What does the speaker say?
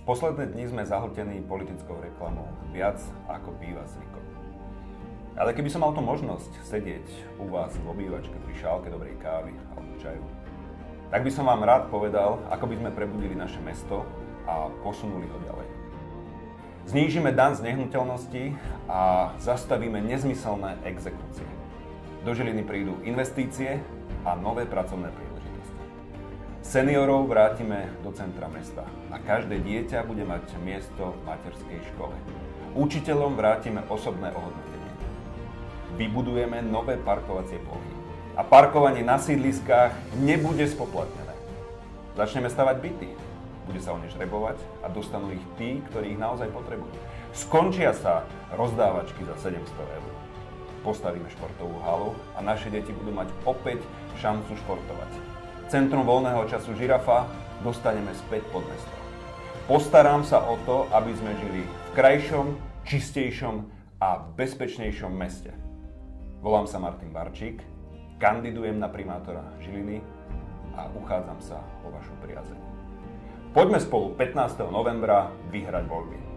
V posledné dni sme zahltení politickou reklamou viac ako býva zvykom. Ale keby som mal tú možnosť sedieť u vás v obývačke pri šálke dobrej kávy alebo čaju, tak by som vám rád povedal, ako by sme prebudili naše mesto a posunuli ho ďalej. Znížime daň z nehnuteľnosti a zastavíme nezmyselné exekúcie. Do Žiliny prídu investície a nové pracovné príležitosti. Seniorov vrátime do centra mesta a každé dieťa bude mať miesto v materskej škole. Učiteľom vrátime osobné ohodnotenie. Vybudujeme nové parkovacie plochy a parkovanie na sídliskách nebude spoplatnené. Začneme stavať byty. Bude sa o ne žrebovať a dostanú ich tí, ktorí ich naozaj potrebujú. Skončia sa rozdávačky za 700 eur. Postavíme športovú halu a naše deti budú mať opäť šancu športovať. Centrum voľného času Žirafa dostaneme späť pod mesto. Postaram sa o to, aby sme žili v krajšom, čistejšom a bezpečnejšom meste. Volám sa Martin Barčík, kandidujem na primátora Žiliny a uchádzam sa o vašu priazeň. Poďme spolu 15. novembra vyhrať voľby.